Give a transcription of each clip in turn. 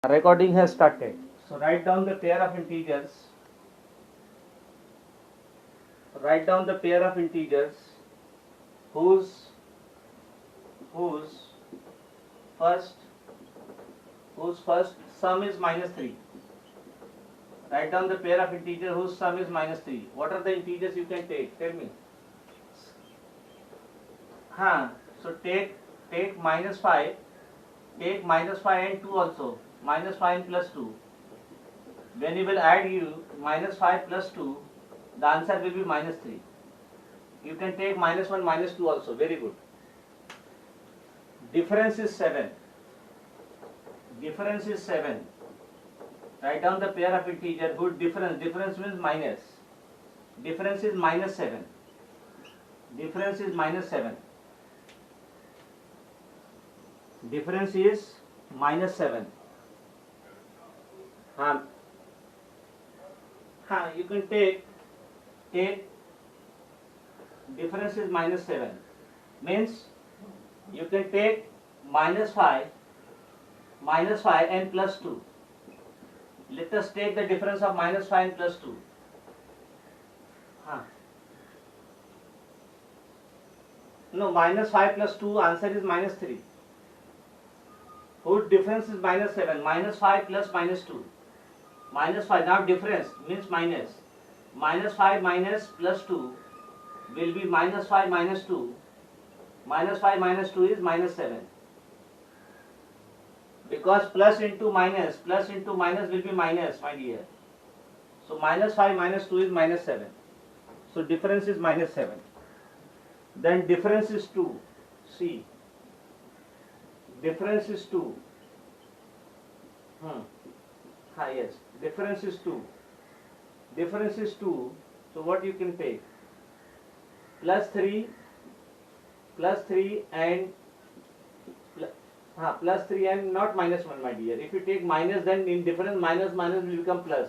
Recording has started. So write down the pair of integers. Write down the pair of integers whose whose first whose first sum is -3. Write down the pair of integers whose sum is -3. What are the integers you can take? Tell me. So take -5. Take -5 and 2 also. -5 and plus 2. When you will add -5 plus 2, the answer will be -3. You can take -1, -2 also. Very good. Difference is 7. Difference is 7. Write down the pair of integer whose difference means minus. Difference is -7. Difference is -7. Difference is -7. You can take difference is -7 means you can take -5 and plus 2. Let us take the difference of -5 and plus 2. No, -5 plus 2 answer is -3. Whose difference is -7? -5 plus -2. -5, now difference means minus. -5 minus plus 2 will be -5 minus 2. -5 minus 2 is -7. Because plus into minus will be minus, my dear. So -5 minus 2 is -7. So difference is -7. Then difference is 2. See. Difference is 2. Yes. Difference is 2. Difference is 2. So what you can take? Plus 3 and plus 3 and not -1, my dear. If you take minus, then in difference minus will become plus.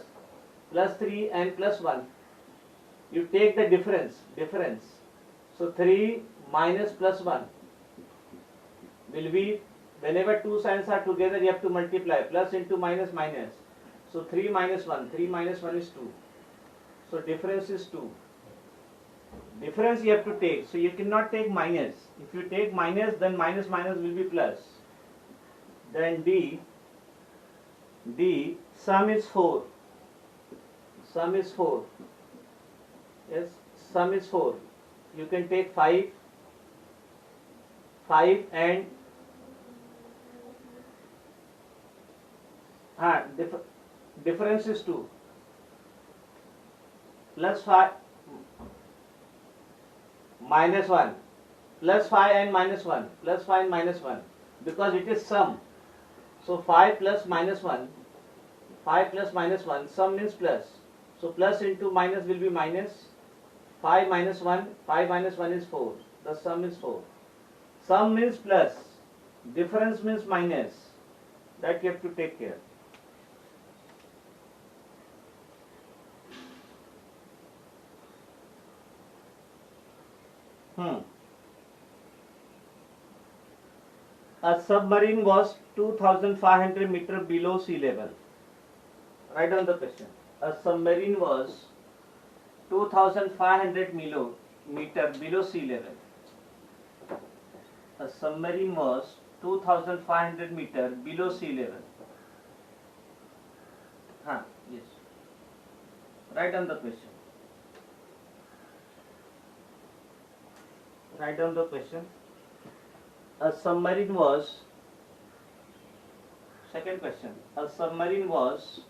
Plus 3 and plus 1. You take the difference. So 3 minus plus 1 will be, whenever two signs are together, you have to multiply. Plus into minus. So 3 minus 1. 3 minus 1 is 2. So difference is 2. Difference you have to take. So you cannot take minus. If you take minus, then minus will be plus. Then D, sum is 4. Sum is 4. Yes, sum is 4. You can take 5 and difference is 2. Plus 5 minus 1. Plus 5 and minus 1. Plus 5 and minus 1. Because it is sum. So 5 plus minus 1. 5 plus minus 1. Sum means plus. So plus into minus will be minus. 5 minus 1. 5 minus 1 is 4. The sum is 4. Sum means plus. Difference means minus. That you have to take care. A submarine was 2,500 meters below sea level. Write down the question. A submarine was 2,500 meters below sea level. A submarine was 2,500 meters below sea level. Yes. Write down the question. Write down the question. A submarine was, second question, a submarine was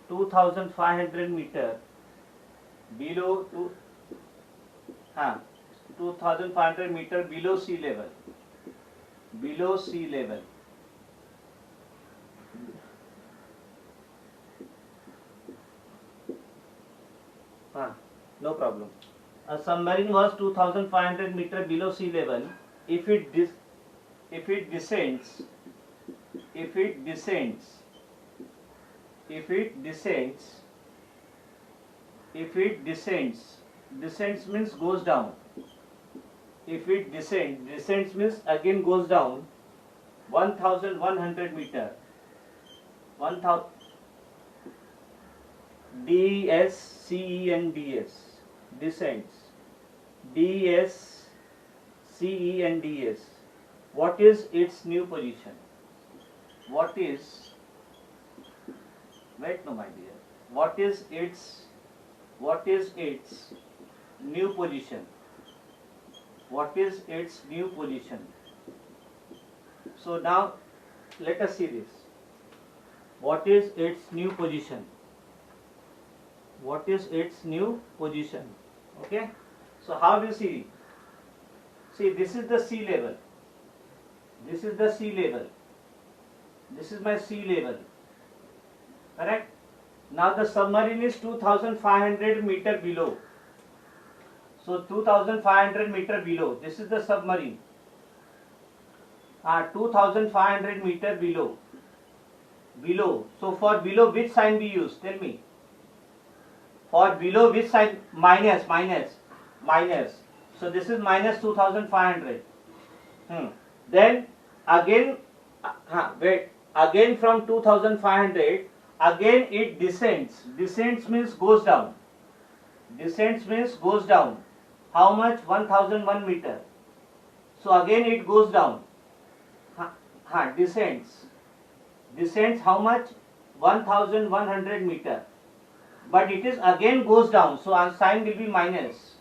2,500 meters below 2,500 meters below sea level. Below sea level. No problem. A submarine was 2,500 meters below sea level. If it descends, descends means goes down. if it descends means again goes down 1100 meter, 1000 DSCENDS, descends, DSCENDS. What is its new position? What is, wait no my dear, what is its new position? What is its new position? So now let us see this. What is its new position? What is its new position? Okay. So how do you see? See, this is the sea level. This is the sea level. This is my sea level. Correct? Now the submarine is 2500 meter below. So 2500 meter below. This is the submarine. 2500 meter below. Below. So for below which sign we use? Tell me. For below which sign? Minus. So this is minus 2500. Then again, again from 2500, again it descends. Descends means goes down. Descends means goes down. How much? 1001 meter. So again it goes down. Descends. Descends how much? 1100 meter. But it is again goes down. So our sign will be minus.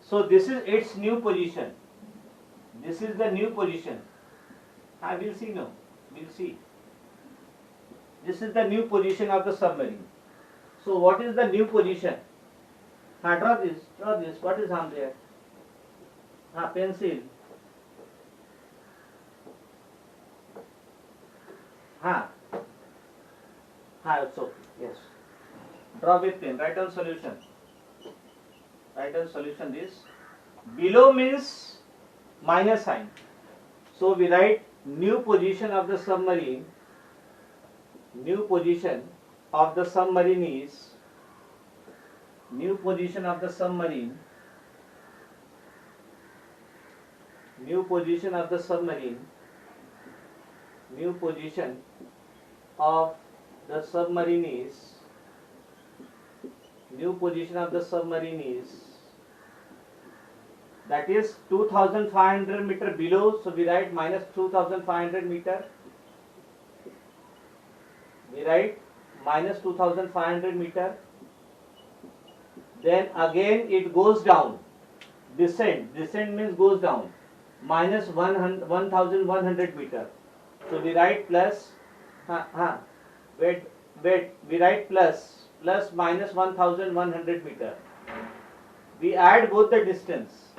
So this is its new position. This is the new position. I will see now. We'll see. This is the new position of the submarine. So what is the new position? Draw this. Draw this. What is on there? Pencil. So yes. Draw with pen. Write down solution. Write down solution. This below means minus sign. So we write new position of the submarine. New position of the submarine is, new position of the submarine, new position of the submarine, new position of the submarine is, new position of the submarine is, that is 2500 meter below. So we write minus 2500 meter. We write minus 2500 meter. Then again it goes down. Descend. Descend means goes down. Minus 1100 meter. So we write plus. We write plus minus 1100 meter. We add both the distance.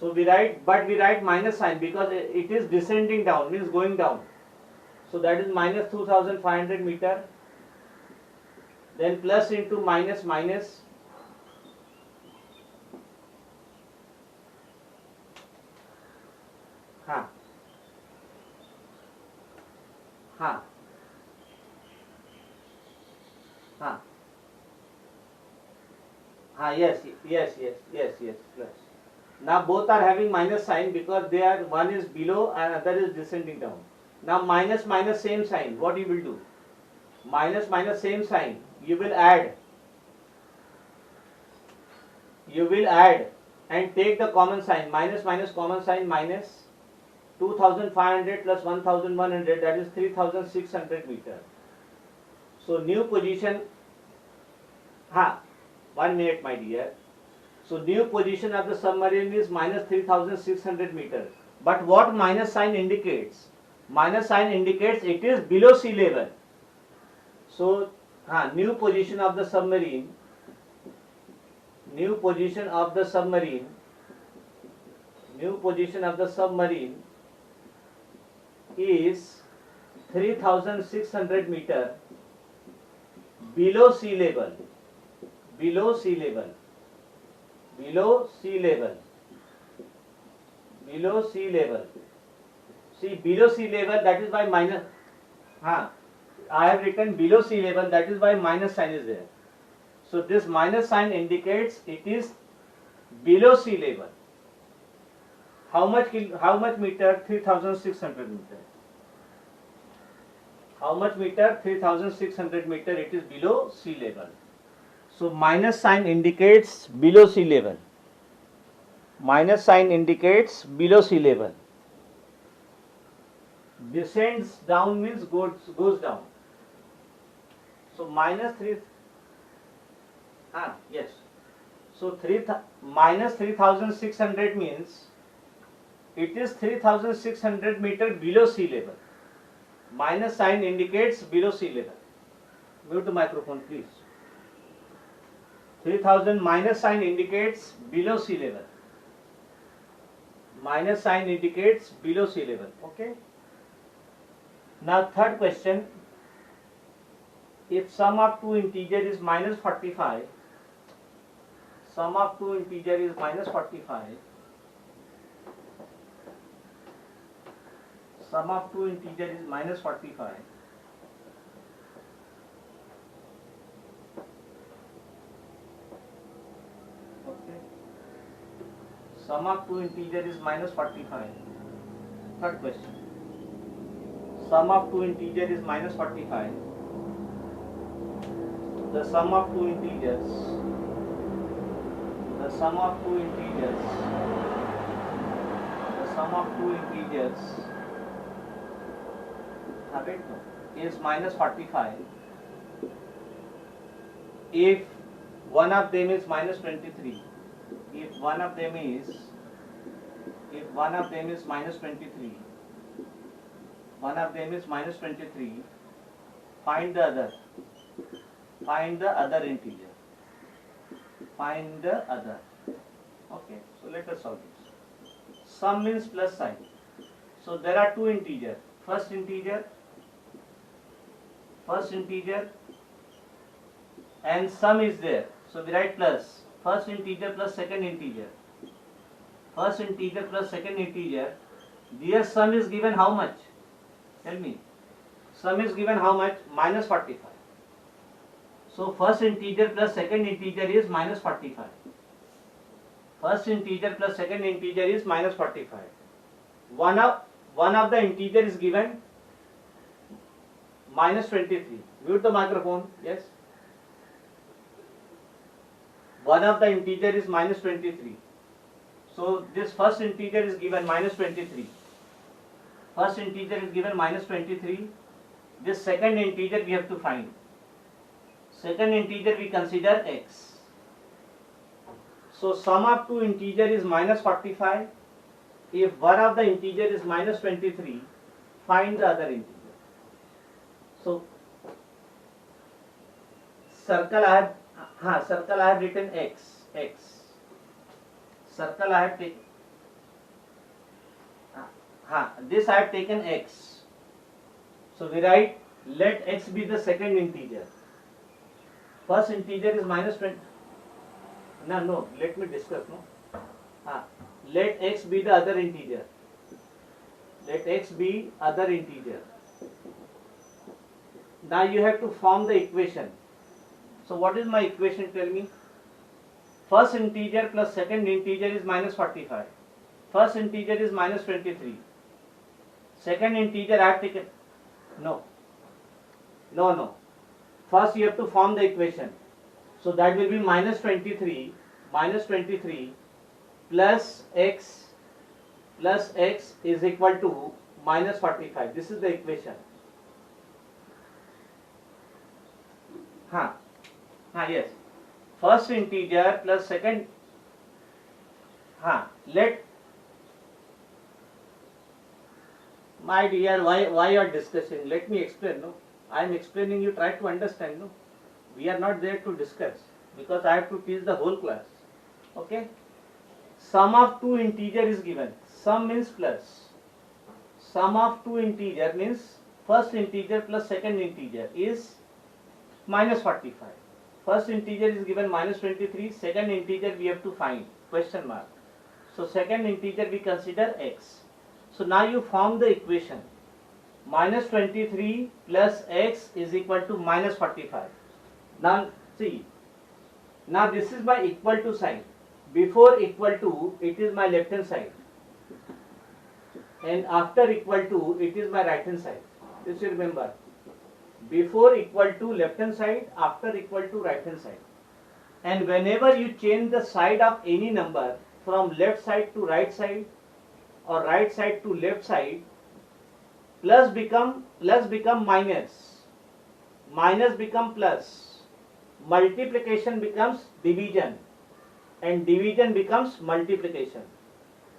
So we write, but we write minus sign because it is descending down, means going down. So that is minus 2500 meter. Then plus into minus. Yes, plus. Now both are having minus sign because they are, one is below and other is descending down. Now minus same sign. What you will do? Minus same sign. You will add. And take the common sign. Minus common sign, minus 2500 plus 1100, that is 3600 meter. So new position. 1 minute my dear. So new position of the submarine is minus 3600 meter. But what minus sign indicates? Minus sign indicates it is below sea level. So new position of the submarine. New position of the submarine. New position of the submarine is 3600 meter below sea level. Below sea level. Below sea level. Below sea level. See, below sea level, that is why minus. I have written below sea level, that is why minus sign is there. So this minus sign indicates it is below sea level. How much meter? 3,600 meter. How much meter? 3,600 meter. It is below sea level. So minus sign indicates below sea level. Minus sign indicates below sea level. Descends down means goes down. So minus 3. Yes. So minus 3,600 means it is 3,600 meter below sea level. Minus sign indicates below sea level. Mute the microphone, please. 3,000 minus sign indicates below sea level. Minus sign indicates below sea level. Okay. Now third question. If sum of two integer is minus 45, sum of two integer is minus 45. Sum of two integer is minus 45. Okay. Sum of two integer is minus 45. Third question. Sum of two integer is minus 45. The sum of two integers. The sum of two integers. The sum of two integers. Have it? Is minus 45. If one of them is minus 23. If one of them is minus 23. One of them is minus 23. Find the other. Find the other integer. Find the other. Okay, so let us solve this. Sum means plus sign. So there are two integers. First integer and sum is there. So we write plus. First integer plus second integer. First integer plus second integer. Their sum is given how much? Tell me. Sum is given how much? Minus 45. So first integer plus second integer is minus 45. First integer plus second integer is minus 45. One of the integer is given minus 23. Mute the microphone. Yes. One of the integer is minus 23. So this first integer is given minus 23. First integer is given minus 23. This second integer we have to find. Second integer we consider x. So sum of two integer is minus 45. If one of the integer is minus 23, find the other integer. So circle I have written x. Circle I have taken. This I have taken x. So we write let x be the second integer. First integer is minus 20. No, let me discuss. Let x be the other integer. Let x be other integer. Now you have to form the equation. So what is my equation? Tell me. First integer plus second integer is minus 45. First integer is minus 23. Second integer I have taken. No. First you have to form the equation. So that will be minus 23 plus x is equal to minus 45. This is the equation. Yes. First integer plus second. My dear, why you are discussing? Let me explain. No, I am explaining. You try to understand. No, we are not there to discuss because I have to teach the whole class. Okay. Sum of two integer is given. Sum means plus. Sum of two integer means first integer plus second integer is minus 45. First integer is given minus 23. Second integer we have to find. Question mark. So second integer we consider x. So now you form the equation. Minus 23 plus x is equal to minus 45. Now see. Now this is my equal to sign. before equal to it is my left hand side, and after equal to it is my right hand side. This you remember. Before equal to left hand side, after equal to right hand side. And whenever you change the side of any number from left side to right side or right side to left side, plus become minus, minus become plus, multiplication becomes division, and division becomes multiplication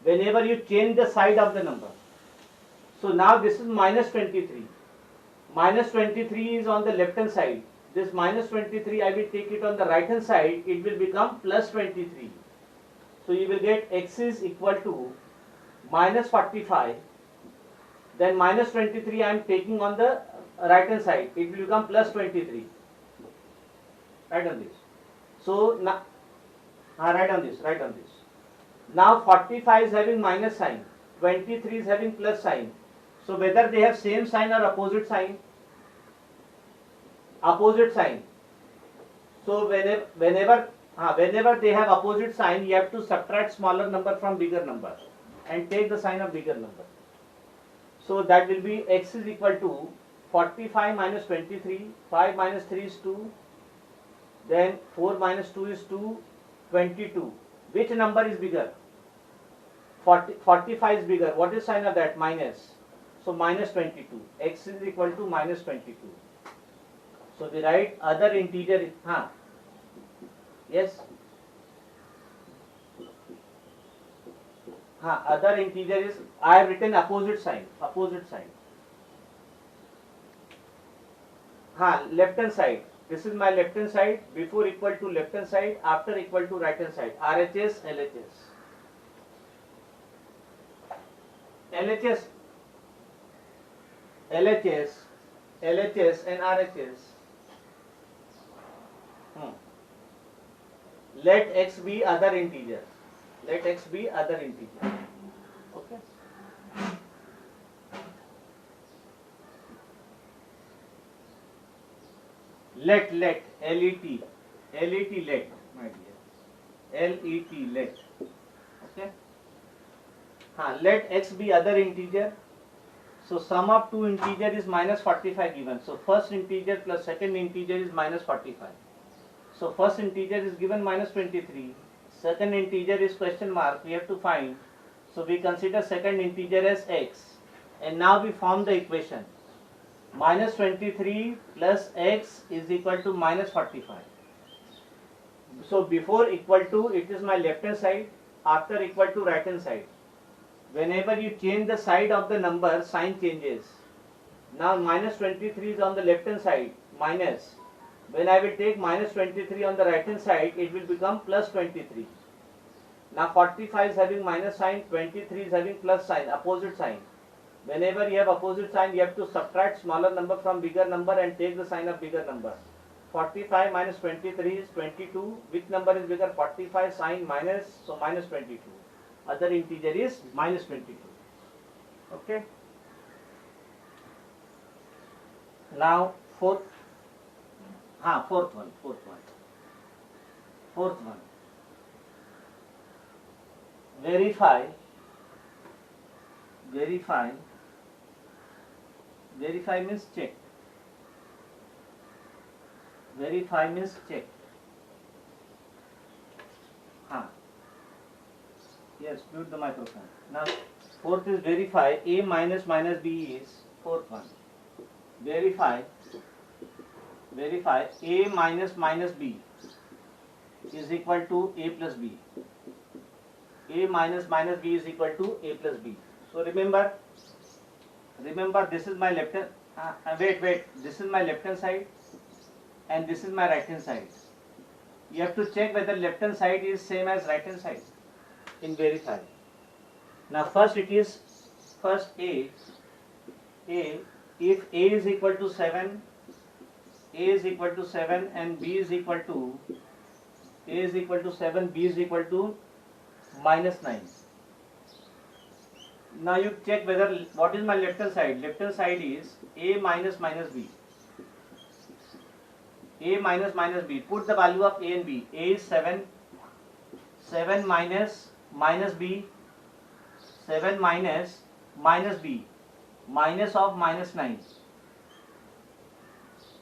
whenever you change the side of the number. So now this is minus 23. Minus 23 is on the left hand side. This minus 23 I will take it on the right hand side, it will become plus 23. So you will get x is equal to minus 45. Then minus 23 I am taking on the right hand side, it will become plus 23. Write on this. So now write on this. Now 45 is having minus sign, 23 is having plus sign. So whether they have same sign or opposite sign? Opposite sign. So whenever they have opposite sign, you have to subtract smaller number from bigger number and take the sign of bigger number. So that will be x is equal to 45 minus 23, 5 minus 3 is 2, then 4 minus 2 is 2, 22. Which number is bigger? 45 is bigger. What is sign of that? Minus. So minus 22. X is equal to minus 22. So we write other integer. Yes. Other integer is, I have written opposite sign. Left hand side. This is my left hand side. Before equal to left hand side, after equal to right hand side. RHS, LHS and RHS. Let x be other integer. Okay. Let my dear, let. Okay. Let x be other integer. So sum of two integer is minus 45 given. So first integer plus second integer is minus 45. So first integer is given minus 23. Second integer is question mark. We have to find. So we consider second integer as x. And now we form the equation. Minus 23 plus x is equal to minus 45. So before equal to, it is my left hand side. After equal to, right hand side. Whenever you change the side of the number, sign changes. Now minus 23 is on the left hand side, minus. When I will take minus 23 on the right hand side, it will become plus 23. Now 45 is having minus sign, 23 is having plus sign, opposite sign. Whenever you have opposite sign, you have to subtract smaller number from bigger number and take the sign of bigger number. 45 minus 23 is 22. Which number is bigger? 45 sign minus, so minus 22. Other integer is minus 22. Okay. Now fourth one. Verify means check. Verify means check. Yes, mute the microphone. Now fourth is verify. A minus B is fourth one. Verify A minus B is equal to A plus B. A minus B is equal to A plus B. So remember this is my left hand. Wait. This is my left hand side and this is my right hand side. You have to check whether left hand side is same as right hand side in verify. Now first A. If A is equal to 7, and B is equal to A is equal to 7, B is equal to minus 9. Now you check whether what is my left hand side. Left hand side is A minus B. A minus B. Put the value of A and B. A is 7. 7 minus minus b, 7 minus minus b, minus of minus 9.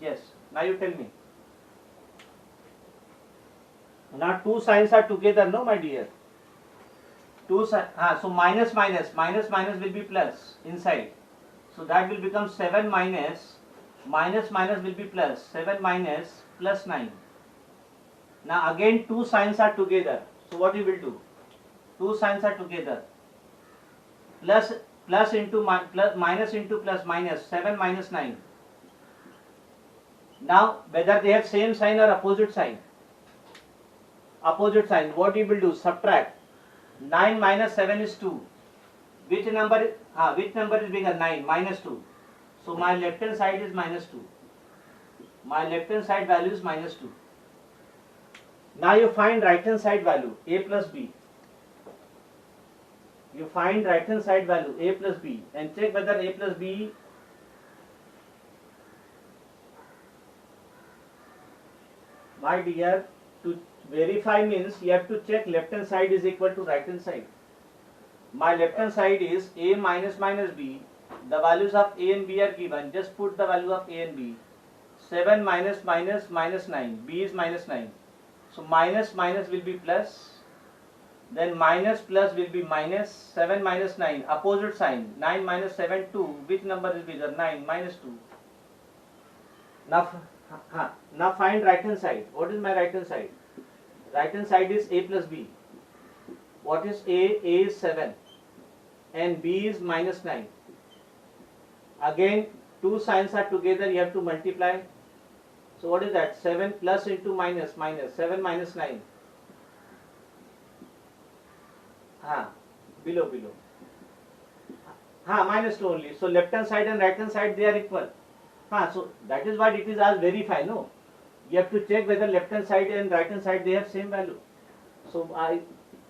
Yes, now you tell me. Now two signs are together, no my dear? So minus minus will be plus inside. So that will become 7 minus will be plus 7 minus plus 9. Now again two signs are together. So what you will do? Two signs are together. Plus into minus into plus minus 7 minus 9. Now whether they have same sign or opposite sign. Opposite sign. What you will do? Subtract. 9 minus 7 is 2. Which number is bigger? 9 minus 2. So my left hand side is minus 2. My left hand side value is minus 2. Now you find right hand side value a plus b. You find right hand side value a plus b and check whether a plus b my dear, to verify means you have to check left hand side is equal to right hand side. My left hand side is a minus minus b. The values of a and b are given. Just put the value of a and b. 7 minus minus minus 9. b is minus 9. So minus minus will be plus. Then minus plus will be minus. 7 minus 9. Opposite sign. 9 minus 7 2. Which number is bigger? 9 minus 2. Now find right hand side. What is my right hand side? Right hand side is a plus b. What is a? A is 7 and b is minus 9. Again two signs are together, you have to multiply. So what is that? 7 plus into minus, 7 minus 9. Below. Minus 2 only. So left hand side and right hand side they are equal. So that is what it is as verify, no? You have to check whether left hand side and right hand side they have same value. So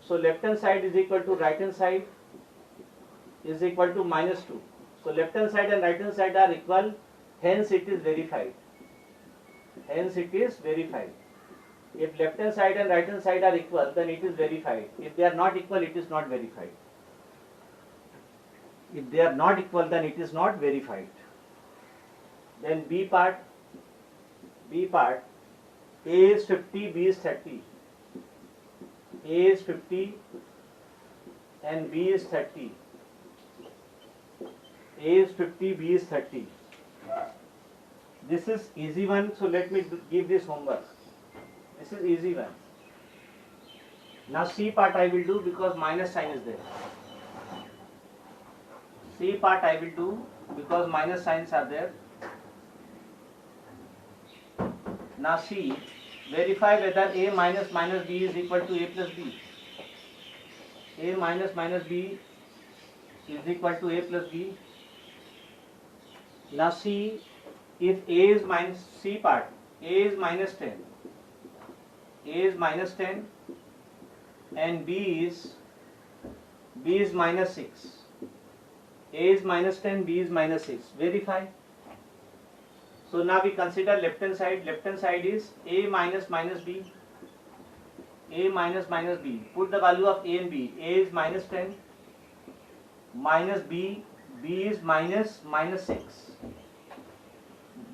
left hand side is equal to right hand side is equal to minus 2. So left hand side and right hand side are equal, hence it is verified. If left hand side and right hand side are equal, then it is verified. If they are not equal, it is not verified. If they are not equal, then it is not verified. Then B part, A is 50, B is 30. A is 50 and B is 30. A is 50, B is 30. This is easy one, so let me give this homework. This is easy one. Now C part I will do because minus sign is there. C part I will do because minus signs are there. Now C, verify whether A minus minus B is equal to A plus B. A minus minus B is equal to A plus B. Now C, if A is minus, C part, A is minus 10. A is minus 10 and B is minus 6. A is minus 10, B is minus 6. Verify. So now we consider left hand side. Left hand side is A minus minus B. A minus minus B. Put the value of A and B. A is minus 10 minus B. B is minus 6.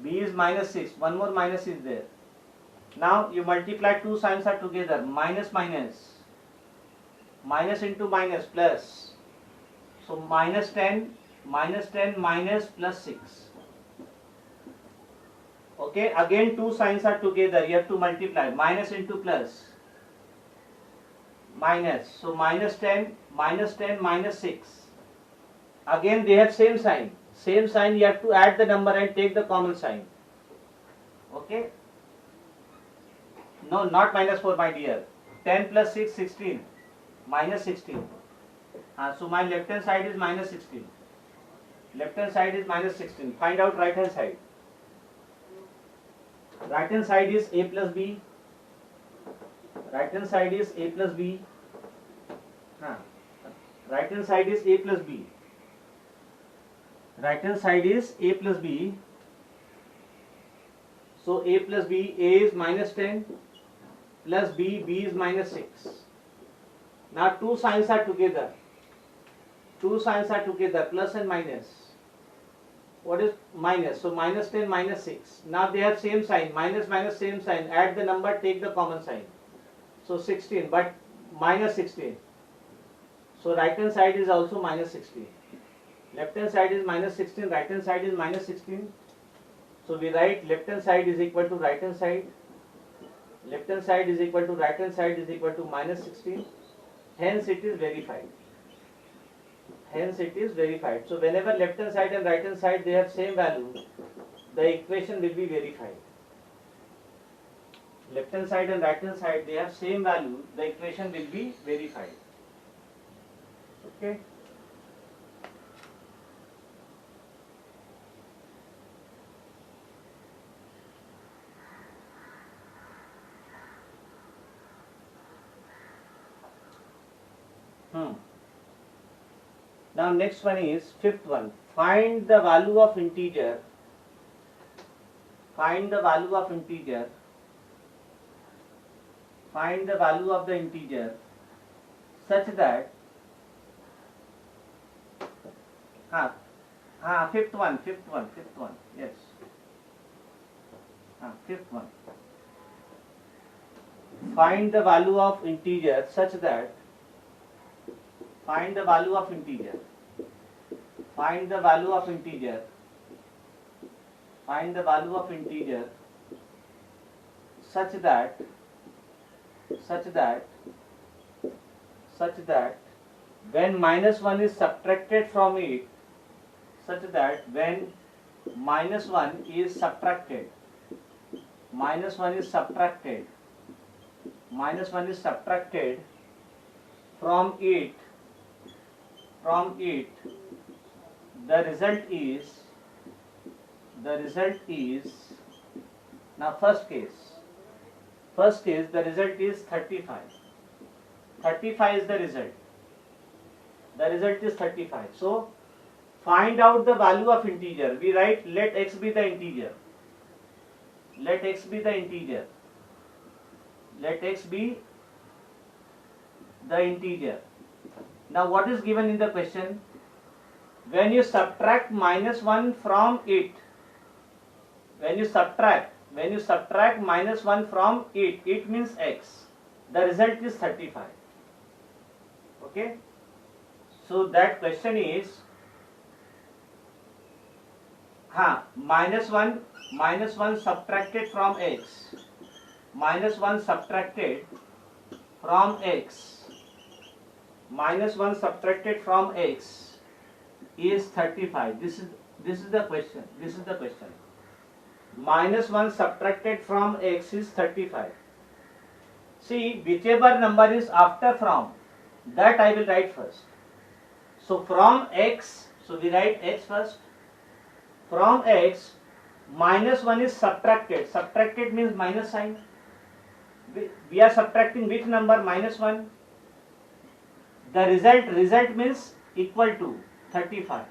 B is minus 6. One more minus is there. Now you multiply, two signs are together. Minus minus. Minus into minus plus. So minus 10 minus plus 6. Okay, again two signs are together. You have to multiply. Minus into plus. Minus. So minus 10 minus 6. Again they have same sign. Same sign, you have to add the number and take the common sign. Okay. No, not minus 4 my dear. 10 plus 6, 16. Minus 16. So my left hand side is minus 16. Left hand side is minus 16. Find out right hand side. Right hand side is A plus B. Right hand side is A plus B. Right hand side is A plus B. Right hand side is A plus B. So A plus B, A is minus 10 plus B, B is minus 6. Now two signs are together. Two signs are together, plus and minus. What is minus? So minus 10, minus 6. Now they have same sign. Minus, minus, same sign. Add the number, take the common sign. So 16, but minus 16. So right hand side is also minus 16. Left hand side is minus 16, right hand side is minus 16. So we write left hand side is equal to right hand side. Left hand side is equal to right hand side is equal to minus 16. Hence it is verified. Hence it is verified. So whenever left hand side and right hand side they have same value, the equation will be verified. Left hand side and right hand side they have same value, the equation will be verified. Okay. Now next one is fifth one. Find the value of integer. Find the value of integer. Find the value of the integer such that fifth one, yes. Fifth one. Find the value of integer such that find the value of integer. Find the value of integer. Find the value of integer such that when minus 1 is subtracted from it, such that when minus 1 is subtracted from it, the result is now first case the result is 35. 35 is the result. The result is 35. So find out the value of integer. We write let x be the integer. Let x be the integer. Let x be the integer. Now what is given in the question? When you subtract minus 1 from it, when you subtract minus 1 from it means x. The result is 35. Okay. So that question is minus 1 subtracted from x. Minus 1 subtracted from x. Minus 1 subtracted from x is 35. This is the question. Minus 1 subtracted from x is 35. See, whichever number is after from, that I will write first. So from x, so we write x first. From x, minus 1 is subtracted. Subtracted means minus sign. We are subtracting which number? Minus 1. The result means equal to 35.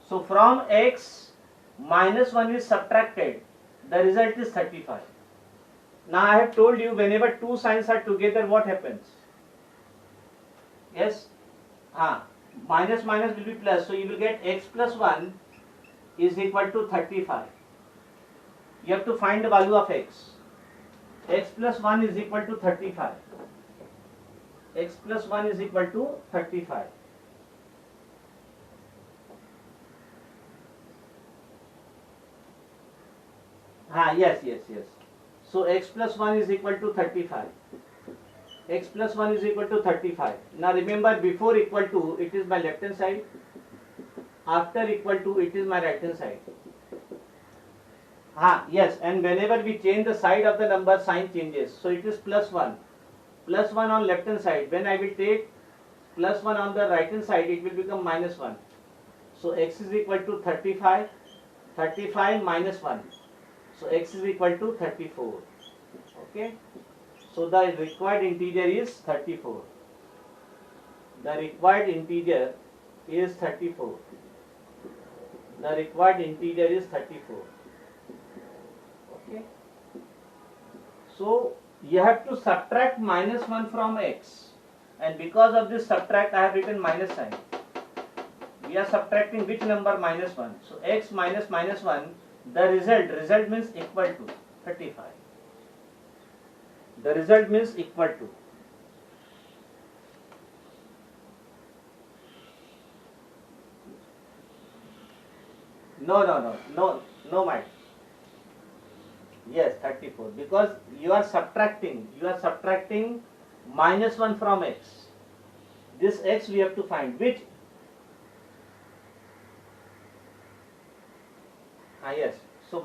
So from x, minus 1 is subtracted. The result is 35. Now I have told you whenever two signs are together, what happens? Yes? Minus will be plus. So you will get x plus 1 is equal to 35. You have to find the value of x. X plus 1 is equal to 35. X plus 1 is equal to 35. Yes. So x plus 1 is equal to 35. X plus 1 is equal to 35. Now remember, before equal to, it is my left hand side. After equal to, it is my right hand side. Yes, and whenever we change the side of the number, sign changes. So it is plus 1. Plus 1 on left hand side. When I will take plus 1 on the right hand side, it will become minus 1. So x is equal to 35. 35 minus 1. So x is equal to 34. Okay. So the required integer is 34. The required integer is 34. The required integer is 34. Okay. So you have to subtract minus 1 from x. and because of this subtract I have written minus sign. We are subtracting which number? Minus 1. So x minus minus 1, the result means equal to 35. The result means equal to. No, Mike. Yes, 34. Because you are subtracting minus 1 from x. This x we have to find. Which? Yes. So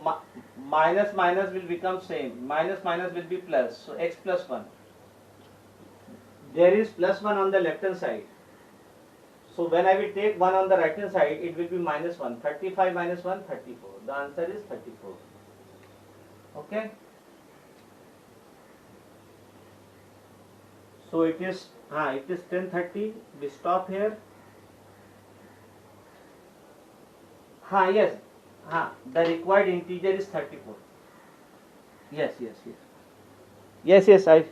minus minus will become same. Minus minus will be plus. So x plus 1. There is plus 1 on the left hand side. So when I will take 1 on the right hand side, it will be minus 1. 35 minus 1, 34. The answer is 34. Okay. So it is 10:30. We stop here. Yes. The required integer is 34. Yes. Yes, I